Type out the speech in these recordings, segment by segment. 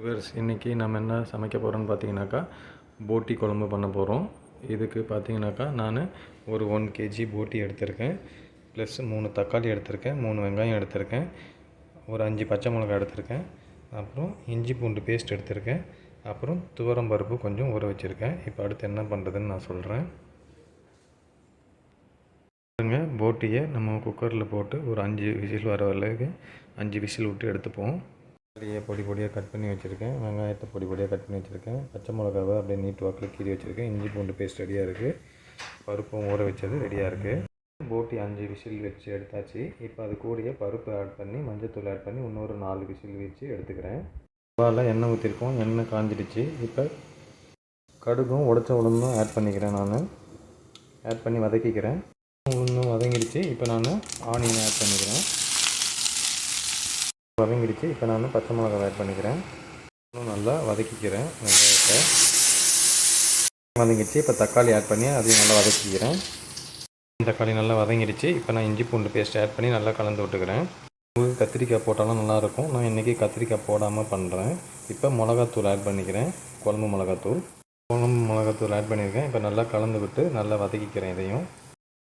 இன்றைக்கி நம்ம என்ன சமைக்க போகிறோம்னு பார்த்தீங்கன்னாக்கா போட்டி குழம்பு பண்ண போகிறோம். இதுக்கு பார்த்தீங்கன்னாக்கா நான் ஒரு 1 kg போட்டி எடுத்திருக்கேன், ப்ளஸ் 3 தக்காளி எடுத்திருக்கேன், 3 வெங்காயம் எடுத்திருக்கேன், ஒரு 5 பச்சை மிளகாய் எடுத்திருக்கேன், அப்புறம் இஞ்சி பூண்டு பேஸ்ட் எடுத்திருக்கேன், அப்புறம் துவரம் பருப்பு கொஞ்சம் ஊற வச்சுருக்கேன். இப்போ அடுத்து என்ன பண்ணுறதுன்னு நான் சொல்கிறேன். போட்டியை நம்ம குக்கரில் போட்டு ஒரு 5 விசில் வர அளவுக்கு 5 விசில் விட்டு எடுத்துப்போம். தக்காளியை பொடி பொடியாக கட் பண்ணி வச்சுருக்கேன், வெங்காயத்தை பொடி பொடியாக கட் பண்ணி வச்சுருக்கேன், பச்சை மிளகாவை அப்படியே நீட் வாக்கில் கீறி வச்சுருக்கேன், இஞ்சி பூண்டு பேஸ்ட் ரெடியாக இருக்குது, பருப்பும் ஊற வச்சது ரெடியாக இருக்குது. போட்டி 5 விசில் வச்சு எடுத்தாச்சு. இப்போ அது கூடயே பருப்பு ஆட் பண்ணி மஞ்சத்தூள் ஆட் பண்ணி இன்னொரு 4 விசில் வச்சு எடுத்துக்கிறேன். தவாவில் எண்ணெய் ஊற்றிருக்கோம், எண்ணெய் காஞ்சிடுச்சு. இப்போ கடுகும் உடைச்ச உளுந்தும் ஆட் பண்ணிக்கிறேன். நான் ஆட் பண்ணி வதக்கிக்கிறேன். உளுந்தும் வதங்கிடுச்சு. இப்போ நான் ஆனியனை ஆட் பண்ணிக்கிறேன். வதங்கிடுச்சு. இப்போ நான் பச்சை மிளகாய் ஆட் பண்ணிக்கிறேன். இன்னும் நல்லா வதக்கிக்கிறேன். வெங்காயத்தை வதங்கிடுச்சு. இப்போ தக்காளி ஆட் பண்ணி அதையும் நல்லா வதக்கிக்கிறேன். தக்காளி நல்லா வதங்கிடுச்சு. இப்போ நான் இஞ்சி பூண்டு பேஸ்ட் ஆட் பண்ணி நல்லா கலந்து விட்டுக்கிறேன். கத்திரிக்காய் போட்டாலும் நல்லாயிருக்கும், நான் இன்றைக்கி கத்திரிக்காய் போடாமல் பண்ணுறேன். இப்போ மிளகாத்தூள் ஆட் பண்ணிக்கிறேன், குழம்பு மிளகாத்தூள் ஆட் பண்ணியிருக்கேன். இப்போ நல்லா கலந்து விட்டு நல்லா வதக்கிக்கிறேன். இதையும்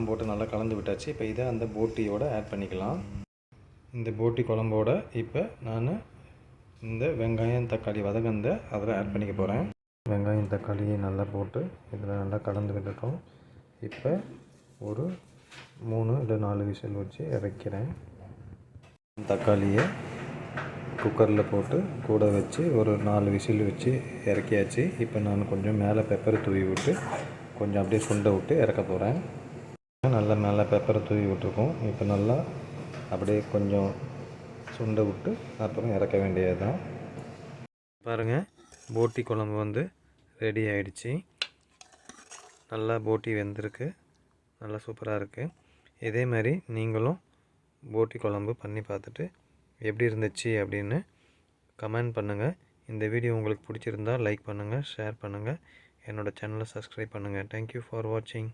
போட்டு நல்லா கலந்து விட்டாச்சு. இப்போ இதை அந்த போட்டியோடு ஆட் பண்ணிக்கலாம். இந்த போட்டி குழம்போட இப்போ நான் இந்த வெங்காயம் தக்காளி வதகந்த அதில் ஆட் பண்ணிக்க போகிறேன். வெங்காயம் தக்காளியை நல்லா போட்டு இதில் நல்லா கலந்து விட்டுட்டோம். இப்போ ஒரு 3 இல்லை 4 விசில் வச்சு இறக்கிறேன். தக்காளியை குக்கரில் போட்டு கூட வச்சு ஒரு 4 விசில் வச்சு இறக்கியாச்சு. இப்போ நான் கொஞ்சம் மேலே பெப்பரை தூவி விட்டு கொஞ்சம் அப்படியே சுண்டை விட்டு இறக்க போகிறேன். நல்லா மேலே பெப்பரை தூவி விட்டுருக்கோம். இப்போ நல்லா அப்படியே கொஞ்சம் சுண்டை விட்டு அப்புறம் இறக்க வேண்டியது தான். பாருங்கள், போட்டி குழம்பு வந்து ரெடி ஆகிடுச்சு. நல்லா போட்டி வெந்திருக்கு, நல்லா சூப்பராக இருக்குது. இதே மாதிரி நீங்களும் போட்டி குழம்பு பண்ணி பார்த்துட்டு எப்படி இருந்துச்சு அப்படின்னு கமெண்ட் பண்ணுங்கள். இந்த வீடியோ உங்களுக்கு பிடிச்சிருந்தால் லைக் பண்ணுங்கள், ஷேர் பண்ணுங்கள், என்னோடய சேனலை சப்ஸ்கிரைப் பண்ணுங்கள். தேங்க்யூ ஃபார் வாட்சிங்.